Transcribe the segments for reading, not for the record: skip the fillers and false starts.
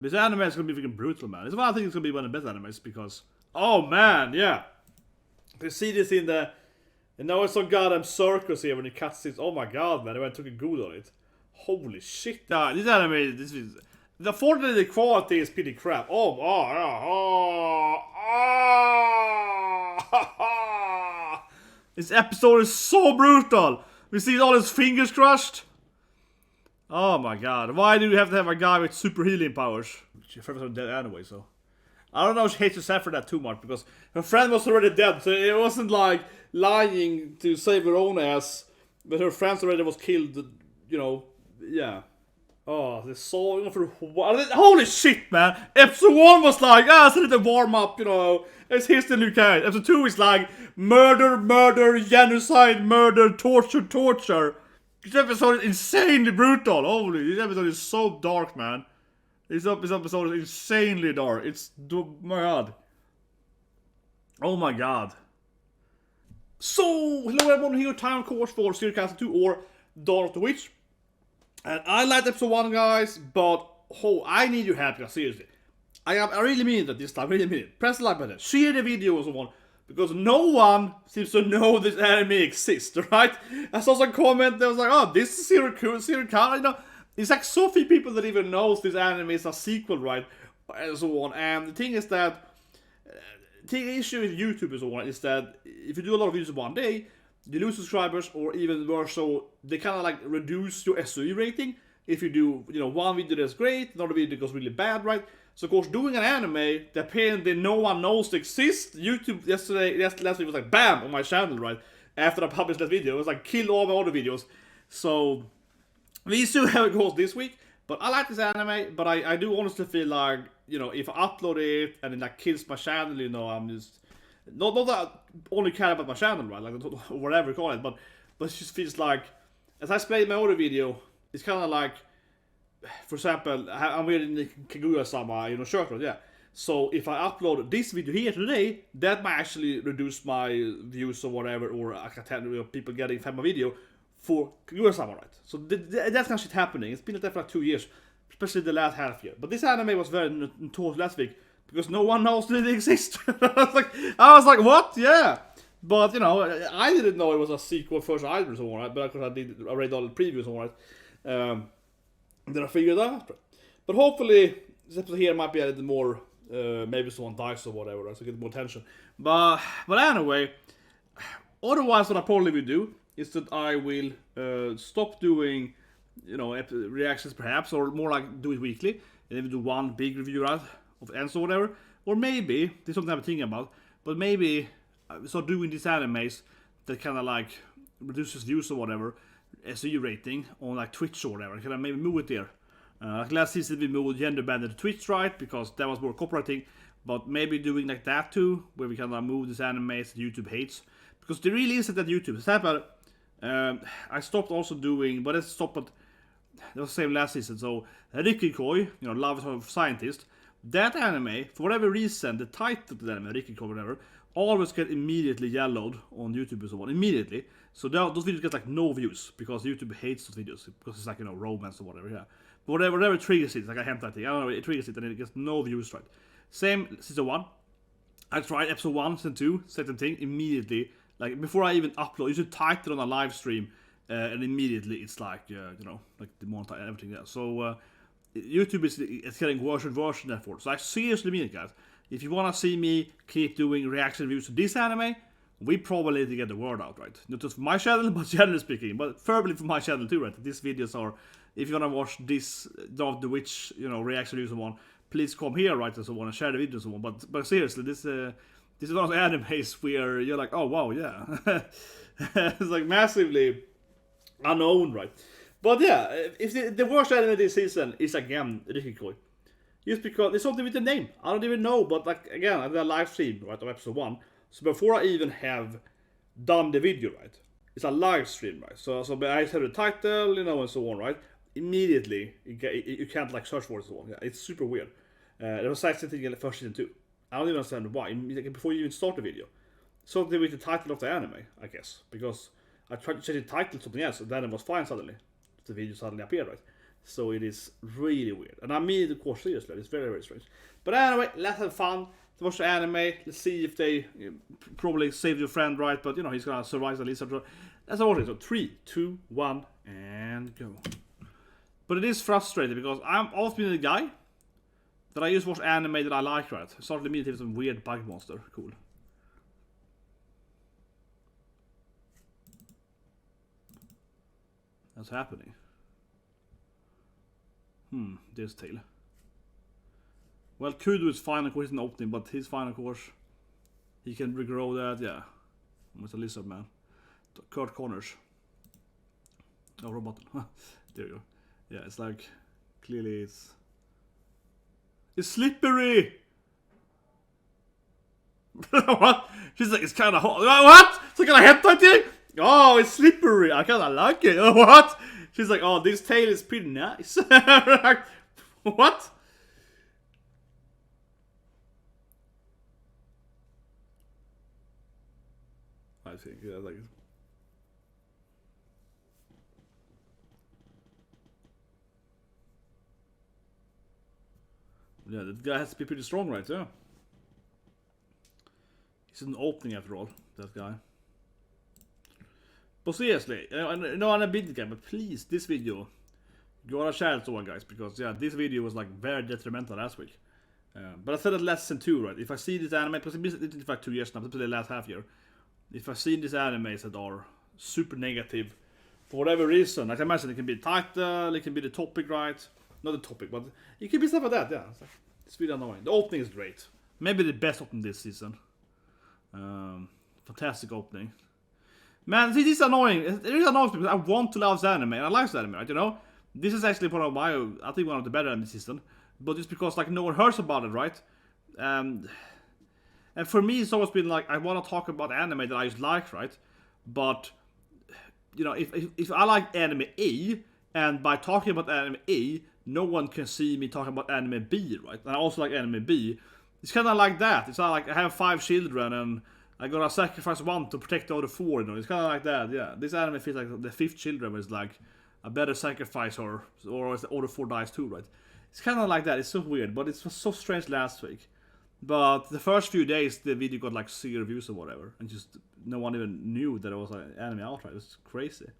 This anime is gonna be freaking brutal, man. It's one I think it's gonna be one of the best animes because, oh man, yeah. You see this in the, and now it's some goddamn circus here when he cuts it. Oh my god, man! I went and took a good on it. Holy shit! This anime, this is. Unfortunately, the quality is pretty crap. This episode is so brutal. We see all his fingers crushed. Oh my god! Why do you have to have a guy with super healing powers? Your friend was dead anyway, so. I don't know if she hates herself for that too much, because her friend was already dead, so it wasn't like lying to save her own ass, but her friend already was killed, you know, yeah. Oh, this song for holy shit, man! Episode 1 was like, it's a little warm up, you know, here's the new character. Episode 2 is like, murder, genocide, murder, torture. This episode is insanely brutal, holy, this episode is so dark, man. This episode is insanely dark. It's, oh my god. Oh my god. So, hello everyone, here time course for Serious 2 or Dawn of the Witch. And I liked episode 1, guys, but I need your help, guys, seriously. I really mean that this time, really mean it. Press the like button, share the video and so on, because no one seems to know this anime exists, right? I saw some comment that was like, oh, this is Zero Khan, you know. It's like so few people that even knows this anime is a sequel, right? And so on. And the thing is that the issue with YouTube and so on is that if you do a lot of videos in one day, you lose subscribers, or even worse, so they kind of like reduce your SOE rating. If you do, you know, one video that's great, another video that goes really bad, right? So of course, doing an anime that apparently no one knows exists, YouTube last week was like bam on my channel, right? After I published that video, it was like kill all my other videos. So we see how it goes this week, but I like this anime, but I do honestly feel like, you know, if I upload it and it like kills my channel, you know, I'm just, not that I only care about my channel, right, like, whatever you call it, but it just feels like, as I explained in my other video, it's kind of like, for example, I'm wearing the Kaguya-sama, you know, shirt, right, yeah. So if I upload this video here today, that might actually reduce my views or whatever, or I can tell, you know, people getting from my video for Kaguya-sama, right? So that kind of shit happening. It's been like that for like 2 years, especially the last half year. But this anime was very notorious last week because no one knows that it exists. I was like, what? Yeah. But you know, I didn't know it was a sequel first either, so right? But of course I read all the previews, all right. Then I figured out. But hopefully this episode here might be a little more. Maybe someone dies or whatever, right? So get more attention. But anyway, otherwise, what I probably will do is that I will stop doing, you know, reactions perhaps, or more like do it weekly, and then we do one big review out of ends or whatever. Or maybe, this is something I'm thinking about, but maybe start doing these animes that kind of like reduces views or whatever, SE rating on like Twitch or whatever. Can I maybe move it there? Like last season we moved gender banded to Twitch, right? Because that was more copywriting. But maybe doing like that too, where we kind of move these animes that YouTube hates. Because there really isn't that YouTube. Example, I stopped also doing, but I stopped at, that was the same last season, so Rikikoi, you know, Love of Scientist, that anime, for whatever reason, the title of the anime, Rikikoi, whatever, always get immediately yellowed on YouTube and so on, immediately. So those videos get like no views, because YouTube hates those videos, because it's like, you know, romance or whatever, yeah. But whatever triggers it, like a hentai thing, I don't know, it triggers it and it gets no views, right. Same season 1, I tried episode 1, season 2, same thing, immediately. Like, before I even upload, you should title on a live stream, and immediately it's like, you know, like the montage and everything there. So, YouTube is getting worse and worse in that for. So I seriously mean it, guys. If you want to see me keep doing reaction reviews to this anime, we probably need to get the word out, right? Not just for my channel, but generally speaking. But preferably for my channel too, right? These videos are, if you want to watch this, the Witch, you know, reaction reviews and so on, please come here, right, and so on, and share the video and so on. But seriously, this is one of the animes where you're like, oh wow, yeah. It's like massively unknown, right? But yeah, if the worst anime this season is again Rikikoi. Just because it's something with the name. I don't even know, but like again, I did a live stream, right, of episode 1. So before I even have done the video, right? It's a live stream, right? So I have the title, you know, and so on, right? Immediately, you can't like search for it and so on. Yeah, it's super weird. There was actually thing in the first season too. I don't even understand why. Before you even start the video, something with the title of the anime, I guess, because I tried to change the title to something else, and then it was fine suddenly. The video suddenly appeared, right? So it is really weird. And I mean the course seriously. It's very, very strange. But anyway, let's have fun. Let's watch the anime. Let's see if they probably saved your friend, right? But you know, he's gonna survive at least. Let's watch it. So 3, 2, 1, and go. But it is frustrating because I'm always been the guy that I just watch anime that I like, right? I started immediately with some weird bug monster. Cool. That's happening. This tail. Well, Kudo is fine, of course, it's an opening, but his final course, he can regrow that, yeah. With a lizard man. Kurt Connors. Oh, robot. There you go. Yeah, it's like, clearly it's slippery! What? She's like, it's kind of hot. What? It's like a hentai thing? Oh, it's slippery. I kind of like it. What? She's like, oh, this tail is pretty nice. What? I think, yeah, like... Yeah, that guy has to be pretty strong, right? Yeah. He's an opening after all, that guy. But seriously, no, I'm a big guy, but please, this video, go on a channel to one, guys, because yeah, this video was like very detrimental last week. But I said that lesson 2, right? If I see this anime, because it's been like 2 years now, it's the last half year. If I see these animes that are super negative, for whatever reason, like I imagine it can be the title, it can be the topic, right? Not the topic, but it can be stuff like that, yeah. It's really annoying. The opening is great. Maybe the best opening this season. Fantastic opening. Man, this is annoying. It is annoying because I want to love the anime, and I like the anime, right? You know? This is actually one of my, I think one of the better anime season. But it's because like no one hears about it, right? And for me, it's always been like, I want to talk about anime that I just like, right? But, you know, if I like anime A, and by talking about anime A, no one can see me talking about anime B, right? And I also like anime B. It's kind of like that. It's not like I have 5 children and I gotta sacrifice one to protect the other 4, you know? It's kind of like that, yeah. This anime feels like the 5th children is like a better sacrifice or the other 4 dies too, right? It's kind of like that. It's so weird, but it was so strange last week. But the first few days, the video got like 0 views or whatever, and just no one even knew that it was an anime out, right? It was crazy.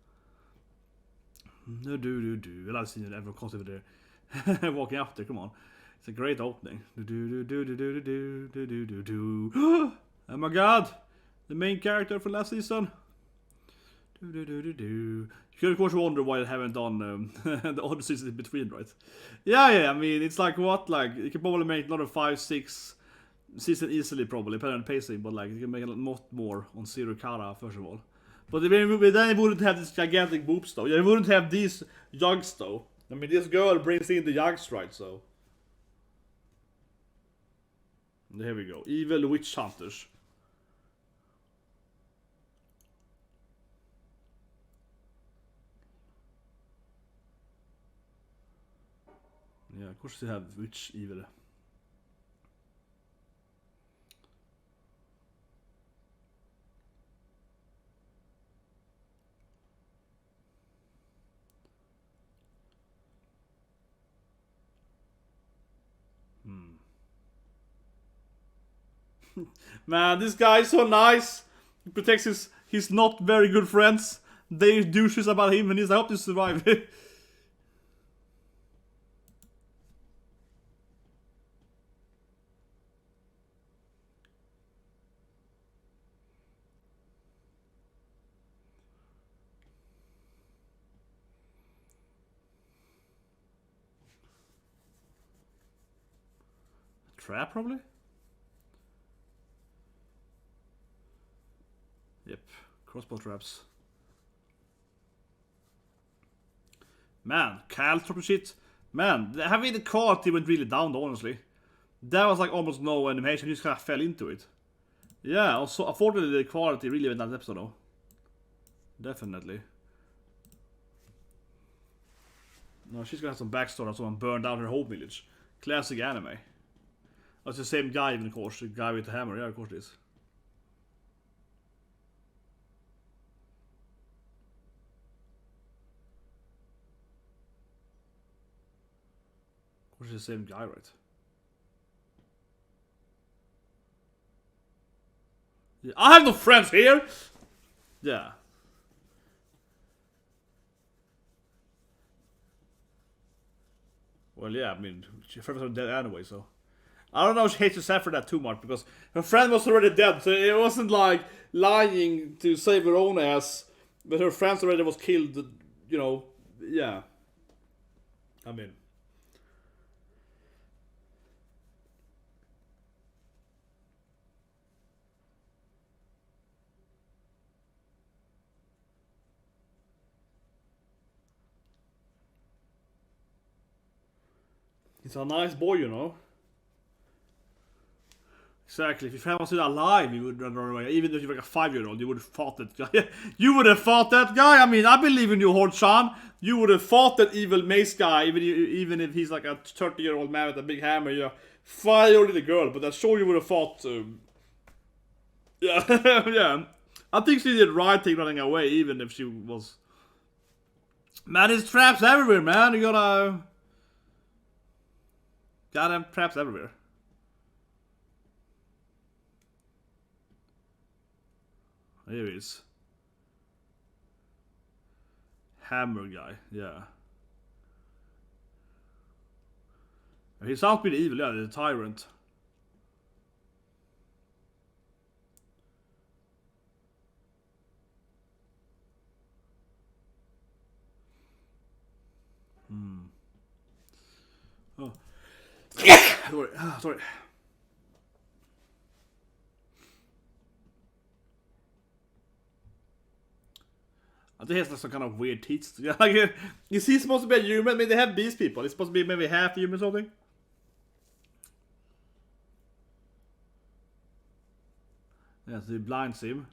No, do. I've seen it ever constantly there, walking up there. Come on, it's a great opening. Oh my god, the main character from last season. You could of course wonder why I haven't done the other seasons in between, right? Yeah. I mean, it's like what, like you can probably make another 5, 6 season easily, probably depending on pacing, but like you can make a lot more on Zero Kara first of all. But then you wouldn't have this gigantic boobs though. You wouldn't have these jugs though. I mean, this girl brings in the jugs, right? So there we go. Evil witch hunters. Yeah, of course they have witch evil. Man, this guy is so nice. He protects his not very good friends. They douches about him and he's like, I hope to survive. Trap, probably? Yep, crossbow traps. Man, Cal drop shit. Man, having the quality went really down, honestly. There was like almost no animation, you just kind of fell into it. Yeah, also, unfortunately the quality really went down that episode though. Definitely. No, she's gonna have some backstory of someone burned down her whole village. Classic anime. Oh, it's the same guy even, of course. The guy with the hammer, yeah, of course it is. Which is the same guy, right? Yeah. I have no friends here! Yeah. Well, yeah, I mean, her friends are dead anyway, so. I don't know if she hates herself for that too much, because her friend was already dead, so it wasn't like lying to save her own ass, but her friends already was killed, you know, yeah. I mean. He's a nice boy, you know. Exactly. If your friend was still alive, you would run away. Even if you're like a 5-year-old, you would have fought that guy. You would have fought that guy. I mean, I believe in you, Hort-chan. You would have fought that evil mace guy, even if he's like a 30-year-old man with a big hammer. Yeah, fire your little girl, but I'm sure you would have fought. Yeah, yeah. I think she did right thing running away, even if she was. Man, there's traps everywhere, man. You gotta. Goddamn traps everywhere. Here he is. Hammer guy, yeah. He sounds pretty evil, yeah, the tyrant. Oh. Sorry. I think he has like some kind of weird teeth. Yeah, like, is he supposed to be a human? Maybe they have beast people. He's supposed to be maybe half human or something. Yeah, so he blinds him.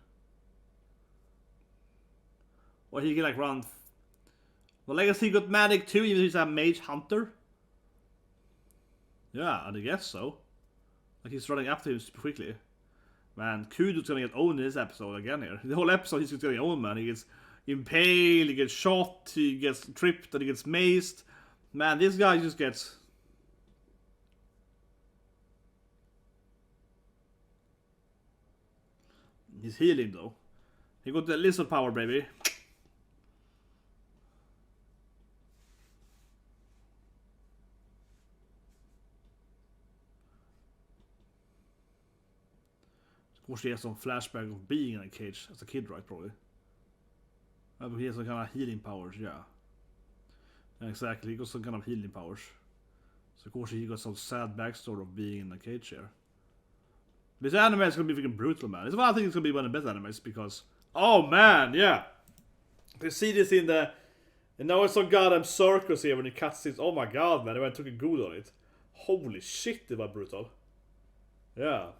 Or he can like run. Well, I guess he got magic too, even if he's a mage hunter. Yeah, I guess so. Like he's running after him super quickly. Man, Kudo's gonna get owned in this episode again here. The whole episode he's just getting owned, man. He gets impaled, he gets shot, he gets tripped, and he gets maced. Man, this guy just gets. He's healing though. He got the lizard power, baby. Of course, he has some flashback of being in a cage as a kid, right? Probably. But he has some kind of healing powers, yeah. Exactly, he got some kind of healing powers. So of course he got some sad backstory of being in a cage here. This anime is gonna be freaking brutal, man. This one I think it's gonna be one of the best animes because, oh man, yeah. You see this in the, and now it's some goddamn circus here when he cuts this. Oh my god, man! I went and took a good on it. Holy shit, it was brutal. Yeah.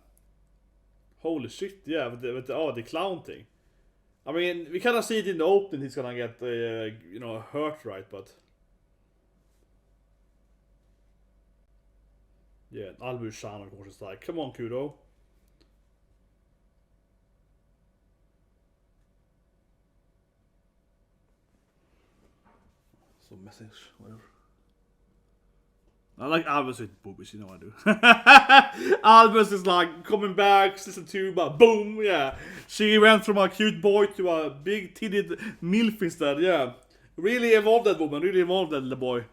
Holy shit, yeah, with the clown thing. I mean, we kind of see it in the open. He's gonna get you know, hurt, right? But yeah, Albu-chan of course is like, come on, Kudo. Some message, whatever. I like Albus with boobies, you know I do. Albus is like coming back, season 2, but boom, yeah. She went from a cute boy to a big titted MILF instead, yeah. Really evolved that woman, really evolved that little boy.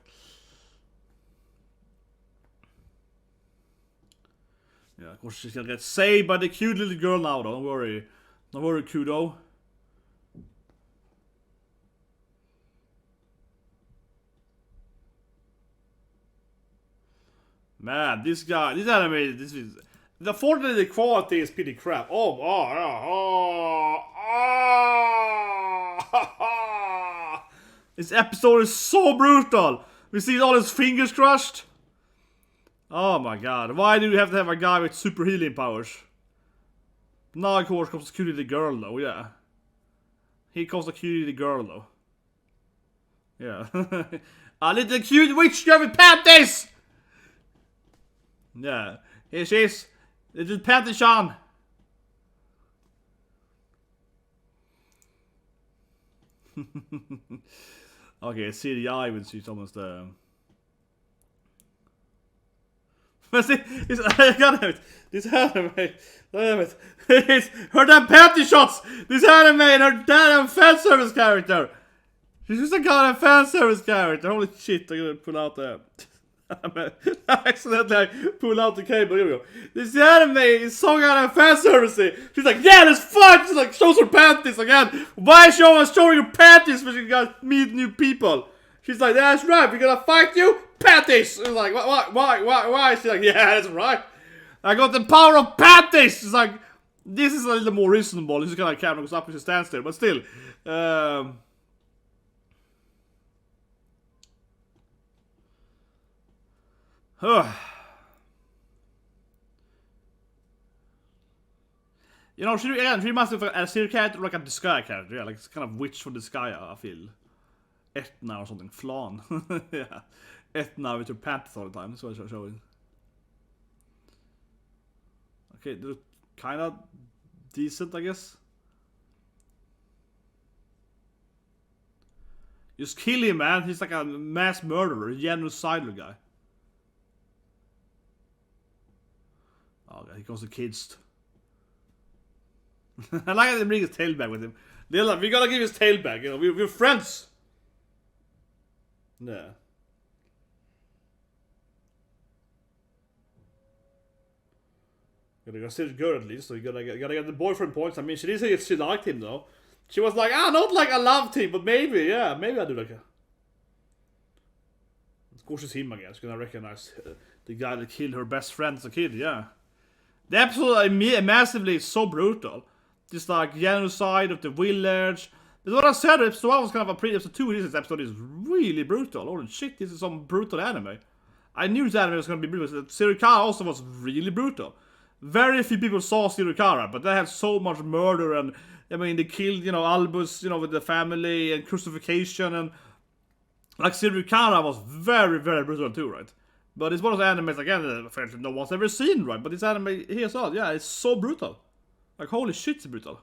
Yeah, of course she's gonna get saved by the cute little girl now, don't worry. Don't worry, Kudo. Man, this anime, this is. Unfortunately, the quality is pretty crap. This episode is so brutal. We see all his fingers crushed. Oh my god, why do you have to have a guy with super healing powers? Now, of course, comes the cutie the girl, though, yeah. He calls the cutie the girl, though. Yeah. A little cute witch girl with panties! Yeah, here she is. Little Panty-chan. Okay, CDI, the eye when she's almost. Yeah, Men see, this anime, damn it, it's her damn panty shots. This anime and her damn fan service character. She's just a goddamn fan service character. Holy shit! I'm gonna pull out the. I accidentally pull out the cable. Here we go. This anime is so goddamn fan servicey. She's like, yeah, let's fight. She's like, shows her panties again. Why is she always showing her panties when she got meet new people? She's like, yeah, that's right. We're gonna fight you, panties. She's like, why? She's like, yeah, that's right. I got the power of panties. She's like, this is a little more reasonable. This is kind of camera goes up and she stands there, but still. You know, she must have a serial character like a sky character, yeah, like it's kind of witch from the sky, I feel. Etna or something, flan. Yeah. Etna with her panties all the time, that's what I'm showing. Okay, they're kinda decent, I guess. Just kill him, man. He's like a mass murderer, a genocidal guy. Oh, God, he comes to kids. I like how they bring his tail back with him. They're like, we gotta give his tail back, you know, we're friends. Yeah. Gotta still good at least, so you gotta get the boyfriend points. I mean, she didn't say if she liked him though. She was like, not like I loved him, but maybe, yeah, maybe I do like her. Of course it's him, I guess, gonna recognize the guy that killed her best friend as a kid, yeah. The episode massively is so brutal. Just like genocide of the village. That's what I said, episode 1 was kind of a episode 2, this episode is really brutal. Holy shit, this is some brutal anime. I knew this anime was gonna be brutal. Sirikara also was really brutal. Very few people saw Sirikara, but they had so much murder and, I mean, they killed, you know, Albus, you know, with the family and crucifixion and... Like, Sirikara was very, very brutal too, right? But it's one of the animes, again, apparently no one's ever seen, right? But this anime here as well, yeah, it's so brutal. Like, holy shit, it's brutal.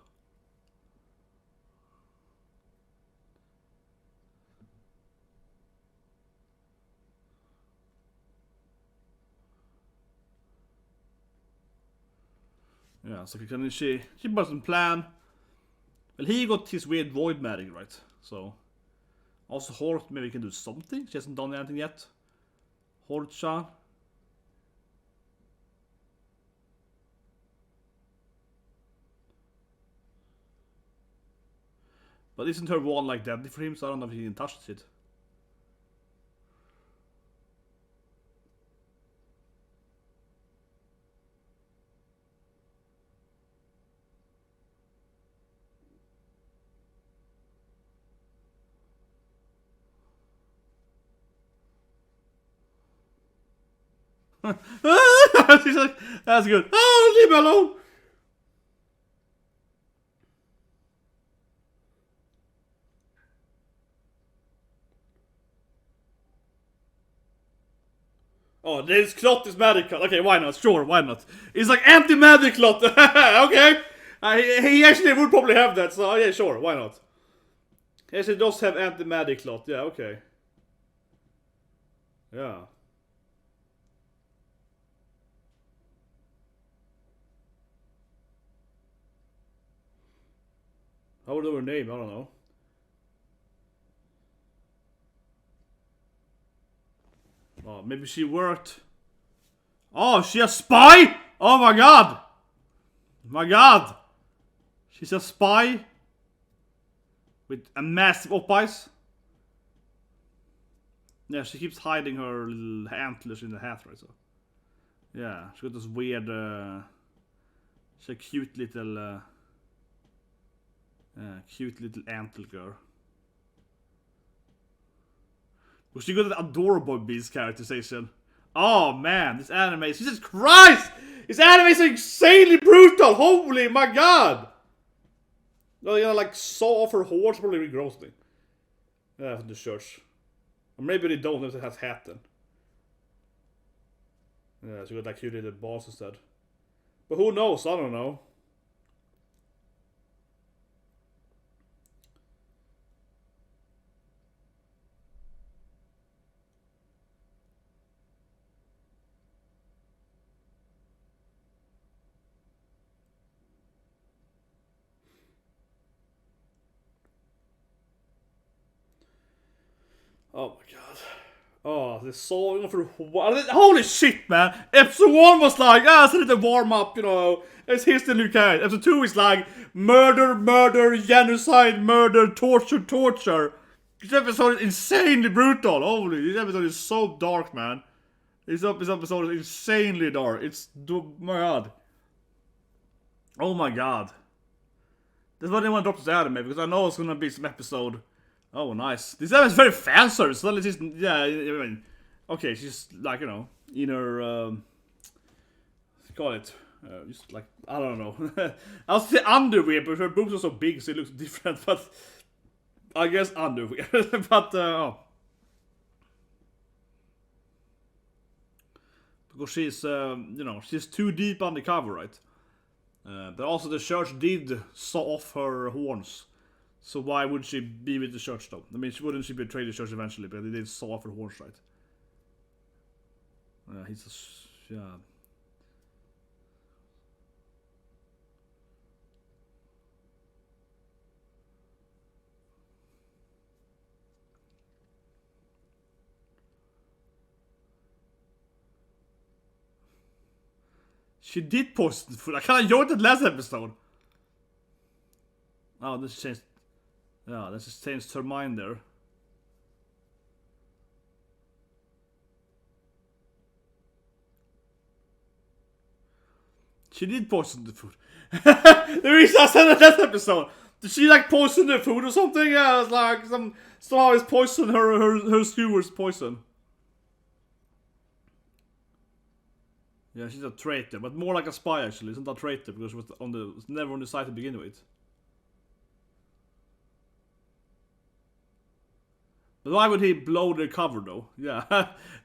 Yeah, so she doesn't plan. Well, he got his weird void magic, right? So, also Hort maybe can do something. She hasn't done anything yet. Hort-chan. But isn't her wand like deadly for him? So I don't know if he can touch it. She's like, that's good. Oh, leave me alone. Oh, this clot is magic. Okay, why not? Sure, why not? It's like anti-magic clot. Okay. He actually would probably have that, so yeah, sure, why not? He actually does have anti-magic clot. Yeah, okay. Yeah. How would know her name? I don't know. Oh, maybe she worked. Oh, she a spy? Oh my god! My god! She's a spy with a massive op-eyes. Yeah, she keeps hiding her little antlers in the hat, right? So, yeah, she got this weird. She's a cute little antler girl. Well, she got an adorable beast characterization. Oh man, this anime, Jesus Christ! This anime is insanely brutal! Holy my god! No, you know, like saw off her horse, probably regrows me. Yeah, from the church. Or maybe they don't if it has hat then. Yeah, so you got like cute little balls instead. But who knows? I don't know. Oh my god. Oh, the song for holy shit, man! Episode 1 was like, it's a little warm up, you know. It's history new character. Episode 2 is like murder, genocide, murder, torture. This episode is insanely brutal. Holy, this episode is so dark, man. This episode is insanely dark. Oh my god. Oh my god. That's why I didn't want to drop this anime, because I know it's gonna be some episode. Oh, nice. This anime is very fan service. So it's just, yeah, I mean, okay, she's like, you know, in her, call it, just like, I don't know. I was say underwear, but her boobs are so big, so it looks different, but I guess underwear. But, oh. Because she's, you know, she's too deep undercover, right? But also the church did saw off her horns. So why would she be with the church though? I mean, wouldn't she betray the church eventually? But they did saw off her horns, right? He's a... yeah. She did poison the food. I kind of enjoyed that last episode. Oh, this changed... yeah, this just changed her mind there. She did poison the food. The reason I said that episode. Did she like poison the food or something? Yeah, it's like somehow it's poison her skewers poison. Yeah, she's a traitor, but more like a spy actually. Isn't a traitor because she was never on the site to begin with. But why would he blow the cover though? Yeah,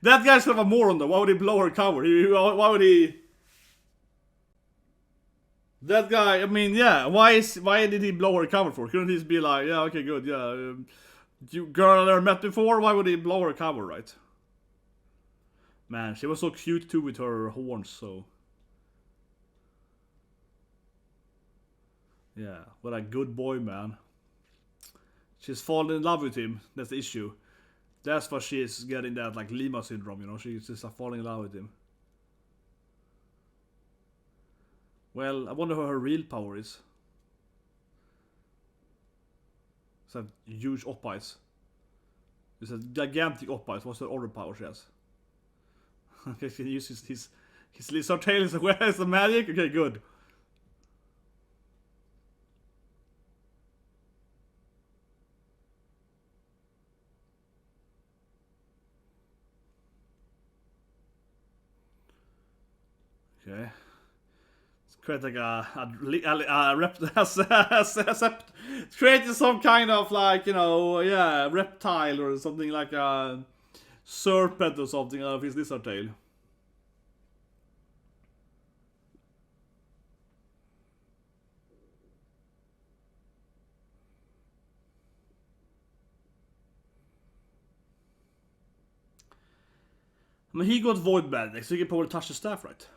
that guy's kind of a moron though. Why would he blow her cover? Why would he? That guy, I mean, yeah. Why did he blow her cover for? Couldn't he just be like, yeah, okay, good, yeah. You girl I never met before. Why would he blow her cover, right? Man, she was so cute too with her horns. So yeah, what a good boy, man. She's fallen in love with him. That's the issue. That's why she's getting that like Lima syndrome. You know, she's just falling in love with him. Well, I wonder what her real power is. It's a huge op-eyes. It's a gigantic op-eyes. What's the other power she has? Okay, she can use his lizard tail as well as the magic. Okay, good. Okay. Create like creating some kind of like, you know, yeah, reptile or something like a serpent or something out of his lizard tail. I mean, he got void magic, so he can probably touch the staff, right?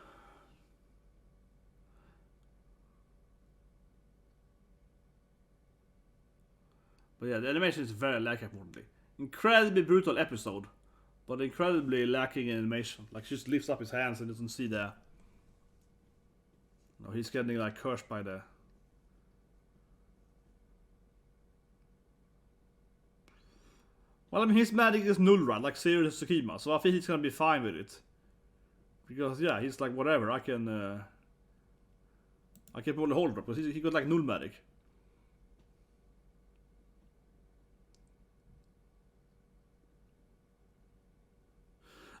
But yeah, the animation is very lacking, importantly. Incredibly brutal episode, but incredibly lacking in animation. Like, she just lifts up his hands and doesn't see the... no, he's getting like cursed by the... well, I mean, his magic is null, right? Like Sirius Tsukima, so I think he's gonna be fine with it. Because, yeah, he's like, whatever, I can probably hold it, because he got like null magic.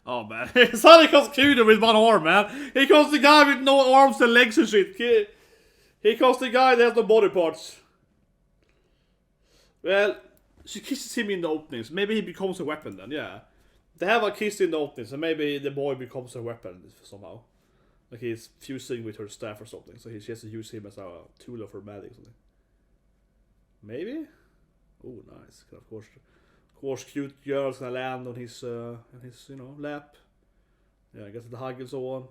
Oh man, it's how he calls Kudo with one arm, man. He calls the guy with no arms and legs and shit. He calls the guy that has no body parts. Well, she kisses him in the opening, so maybe he becomes a weapon then, yeah. They have a kiss in the opening, so maybe the boy becomes a weapon somehow. Like he's fusing with her staff or something, so she has to use him as a tool of her magic or something. Maybe? Oh, nice. Of course, cute girls gonna land on his, you know, lap. Yeah, I guess the hug and so on.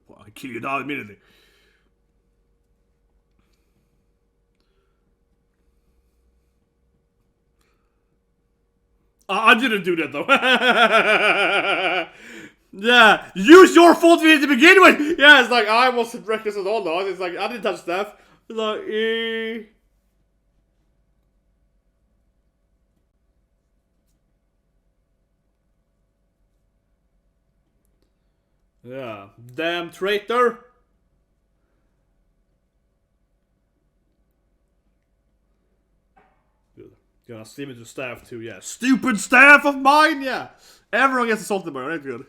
Well, I kill you now immediately. I didn't do that though. Yeah, use your fault to begin with. Yeah, it's like I wasn't reckless at all though. It's like I didn't touch stuff. It's like yeah, damn traitor. Gonna steam it to staff too, yeah. Stupid staff of mine, yeah. Everyone gets insulted by it, right? Good.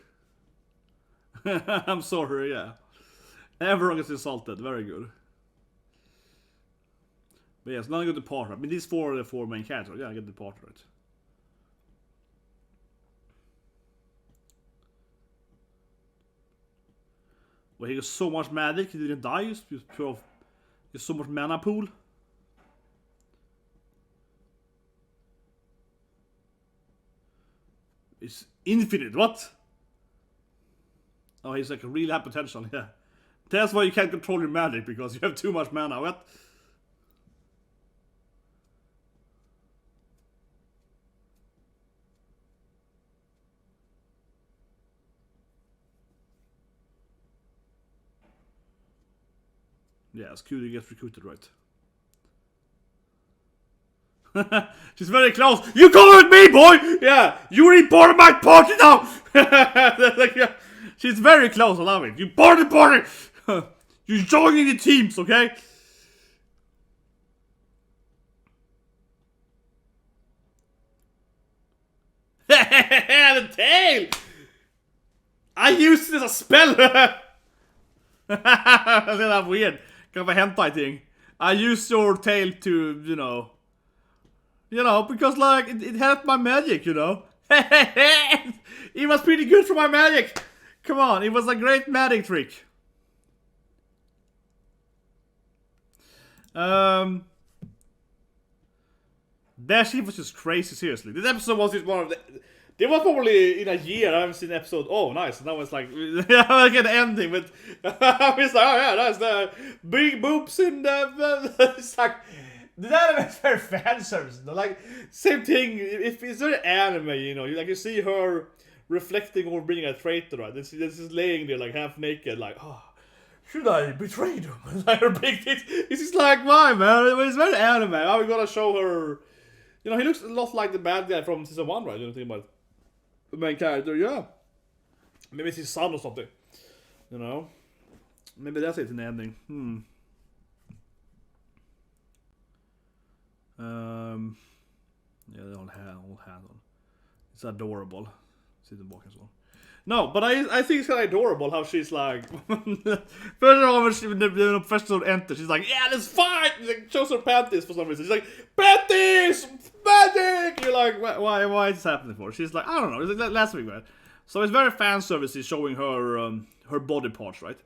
I'm sorry, yeah. Everyone gets insulted, very good. But yes, now I get the partner. I mean, these four are the four main characters. Yeah, I get the partner, right? Well, he got so much magic, he didn't die. He's so much mana pool. It's infinite, what? Oh, he's like a really high potential, yeah. That's why you can't control your magic, because you have too much mana, what? Yeah, Kudo gets recruited, right? She's very close. You come with me, boy! Yeah, you're part of my party now! Like, yeah. She's very close, I love it. You part of the party! You're joining the teams, okay? The tail! I used it as a spell! That's weird. Kind of a hentai thing. I used your tail to, you know, because like it helped my magic, you know. It was pretty good for my magic. Come on, it was a great magic trick. That shit was just crazy, seriously. This episode was just one of the... There was probably in a year I haven't seen an episode. Oh, nice. And that was like, I get the ending, but I was like, oh yeah, that's the big boobs in the... It's like... The anime is very fan service. Like, same thing. If it's very anime, you know, you see her reflecting over being a traitor, right? This is laying there like half naked, like, oh, should I betray them? Like her big tits. It's just like, why, man? It's very anime. How are we gonna show her? You know, he looks a lot like the bad guy from season 1, right? You know, think about the main character, yeah. Maybe it's his son or something. You know, maybe that's it in the ending. Yeah, they all have on. It's adorable. See the book as well. No, but I think it's kind of adorable how she's like. First of all, when the professor enters, she's like, "Yeah, let's fight!" She like, shows her panties for some reason. She's like, "Panties, magic!" You're like, why is this happening for? She's like, I don't know. It's like last week, right? So it's very fan service showing her her body parts, right?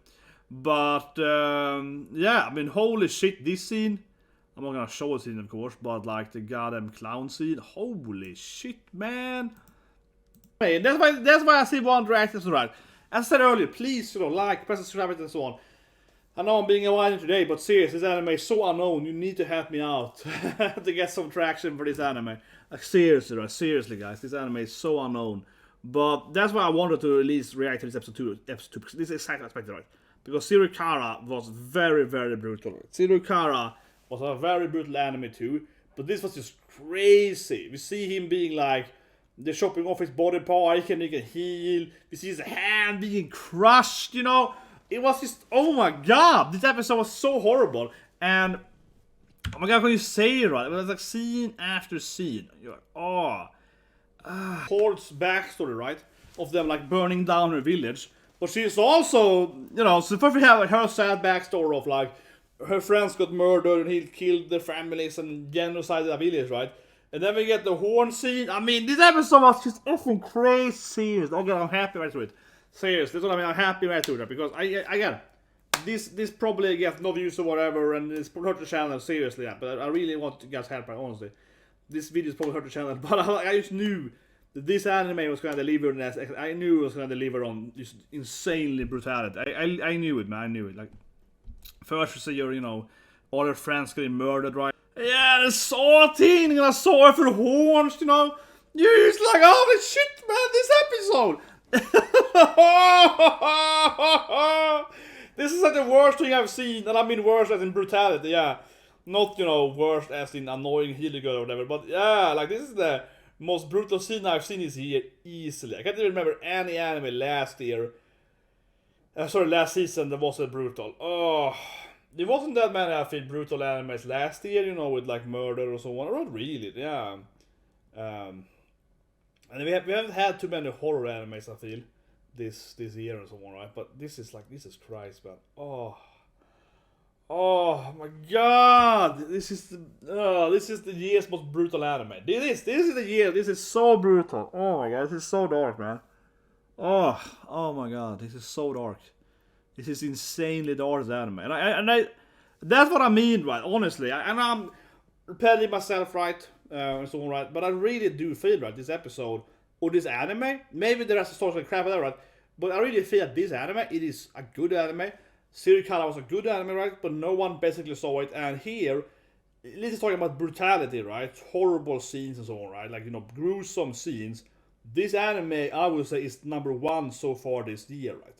But yeah, I mean, holy shit, this scene. I'm not gonna show a scene, of course, but like the goddamn clown scene, holy shit, man! Hey, that's why I see one reactions, right? As I said earlier, please, you know, like, press the subscribe button and so on. I know I'm being a whiner today, but seriously, this anime is so unknown. You need to help me out to get some traction for this anime. Like seriously, right? Seriously, guys, this anime is so unknown. But that's why I wanted to at least react to this episode 2, because this is exactly expected, right? Because Zero-Kara was very, very brutal. Zero-Kara was a very brutal anime too, but this was just crazy. We see him being like, they're chopping off his body part, he can heal, we see his hand being crushed, you know. It was just, oh my god, this episode was so horrible, and oh my god, can you say it right? It was like scene after scene. You're like, oh. Hort's backstory, right? Of them like burning down her village. But she's also, you know, so first we have like her sad backstory of like, her friends got murdered and he killed their families and genocided the village, right? And then we get the horn scene. I mean, this episode was just effing crazy. Okay, I'm happy right through it. Seriously, that's what I mean. I'm happy right through it because I get it. This probably gets no views or whatever, and it's hurt the channel seriously. Yeah, but I really want you guys help, honestly. This video is probably hurt the channel, but I just knew this anime was gonna deliver. I knew it was gonna deliver on just insanely brutality. I knew it, man. I knew it. Like first you see your, all your friends getting murdered, right? Yeah, the saw thing, and I saw it for horns, You're just like, holy shit, man, this episode. This is like the worst thing I've seen, and I mean worse as in brutality, yeah. Not, worst as in annoying healing girl or whatever, but yeah, like this is the most brutal scene I've seen this year easily. I can't even remember any anime last season that wasn't brutal. Oh, there wasn't that many, I feel, brutal animes last year, with like murder or so on. Not really, yeah. And we haven't had too many horror animes, I feel, this year and so on, right? But this is Christ, man. Oh my god! This is the year's most brutal anime. This is the year. This is so brutal. Oh my god, this is so dark, man. Oh my god, this is so dark. This is insanely dark anime, and I that's what I mean, right? Honestly, I'm repeating myself, right, and so on, right. But I really do feel, right, this episode or this anime. Maybe there is a source of crap there, right? But I really feel that this anime, it is a good anime. Sirikala was a good anime, right? But no one basically saw it. And here, this is talking about brutality, right? Horrible scenes and so on, right? Like, gruesome scenes. This anime, I would say, is number 1 so far this year, right?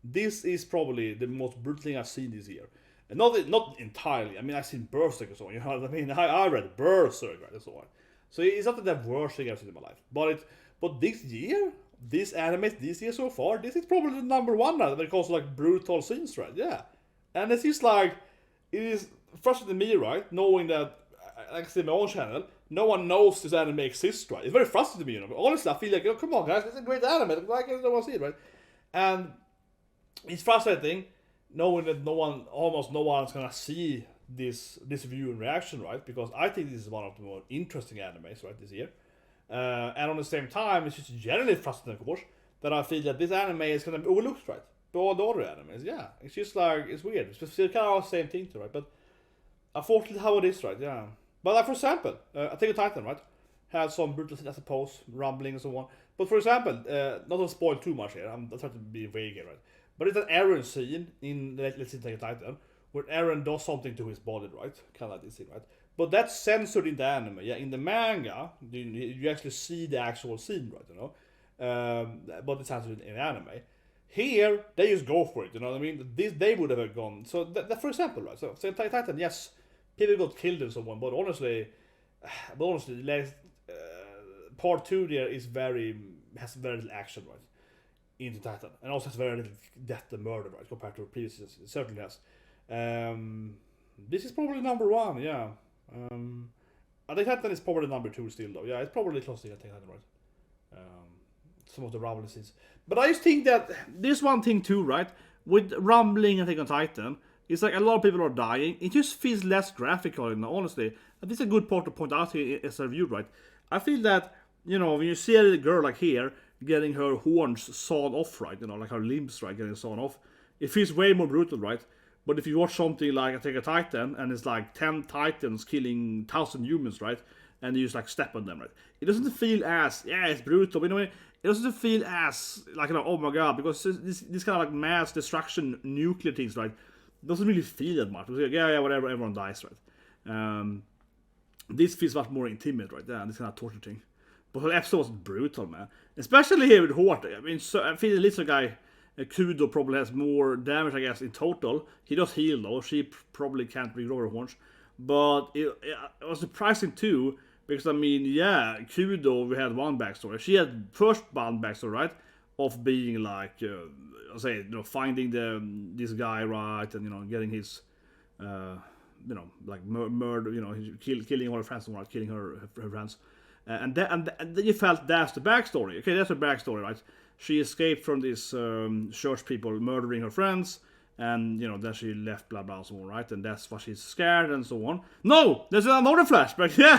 This is probably the most brutal thing I've seen this year. And not entirely. I mean, I've seen Berserk and so on. You know what I mean? I read Berserk, right? And so on. So it's not the worst thing I've seen in my life. But this year, this anime this year so far, this is probably the number 1 now when it comes to like brutal scenes, right? Yeah. And it's just like, it is frustrating me, right? Knowing that, like I said, my own channel, no one knows this anime exists, right? It's very frustrating to me, But honestly, I feel like, come on guys, it's a great anime. Why can't no one see it, right? And it's frustrating knowing that almost no one's gonna see this view and reaction, right? Because I think this is one of the more interesting animes, right, this year. And on the same time, it's just generally frustrating, of course, that I feel that this anime is kind of overlooked, right? By all the other animes, yeah. It's just like, it's weird. It's kind of the same thing, too, right? But unfortunately, how it is, right? Yeah. But like, for example, Attack on Titan, right? Had some brutal, I suppose, rumbling and so on. But for example, not to spoil too much here, I'm trying to be vague here, right? But it's an Eren scene in, let's say, Attack on Titan, where Eren does something to his body, right? Kind of like this scene, right? But that's censored in the anime. Yeah, in the manga, you actually see the actual scene, right? But it's censored in anime. Here, they just go for it. You know what I mean? They would have gone. So that for example, right? So Titan, yes, people got killed and so on. But honestly, part 2 there has very little action, right? Into Titan, and also has very little death and murder, right? Compared to previous, it certainly has. This is probably number 1, yeah. I think Titan is probably number 2 still, though. Yeah, it's probably close to Titan, right? Some of the rumbling scenes. But I just think that this one thing too, right? With rumbling and Attack on Titan, it's like a lot of people are dying. It just feels less graphical, honestly. And this is a good part to point out here as a review, right? I feel that, when you see a little girl like here, getting her horns sawn off, right? Like her limbs, right? Getting sawn off. It feels way more brutal, right? But if you watch something like Attack on Titan, and it's like 10 titans killing 1,000 humans, right? And you just like step on them, right? It doesn't feel as, it's brutal, but it doesn't feel as, like, oh my god, because this kind of like mass destruction, nuclear things, right? It doesn't really feel that much. It's like, whatever, everyone dies, right? This feels much more intimate, right? Yeah, this kind of torture thing. But the episode was brutal, man. Especially here with Hort. I mean, I feel the little guy, Kudo, probably has more damage, I guess, in total. He does heal, though. She probably can't regrow her horns. But it was surprising, too, because, I mean, Kudo, we had one backstory. She had first one backstory, right? Of being, like, finding this guy, right? And, getting his, like, murder, killing all her friends, right? Killing her friends. And then you felt that's the backstory. Okay, that's the backstory, right? She escaped from these church people murdering her friends, and then she left, blah blah, so on, right? And that's why she's scared and so on. No, there's another flashback. Yeah,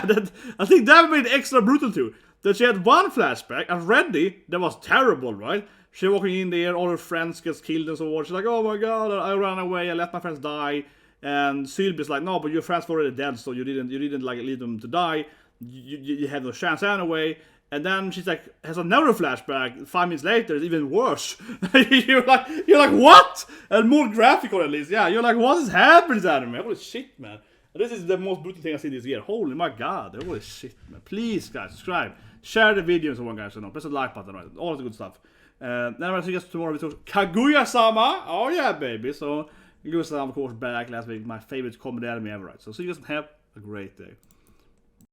I think that made it extra brutal too. That she had one flashback already that was terrible, right? She walking in there, all her friends gets killed and so on. She's like, oh my god, I ran away, I let my friends die. And Sylvie's like, no, but your friends were already dead, so you didn't like leave them to die. You had no chance anyway. And then she's like, has another flashback 5 minutes later, it's even worse. you're like, what? And more graphical at least, yeah. You're like, what is happening to anime? Holy shit, man. This is the most brutal thing I've seen this year. Holy my god, holy shit, man. Please, guys, subscribe. Share the video and so on, guys. Press the like button, right? All of the good stuff. Then I'll see you guys tomorrow with Kaguya-sama. Oh yeah, baby. So, Kaguya-sama, of course, back last week. My favorite comedy anime ever, right? So see you guys and have a great day.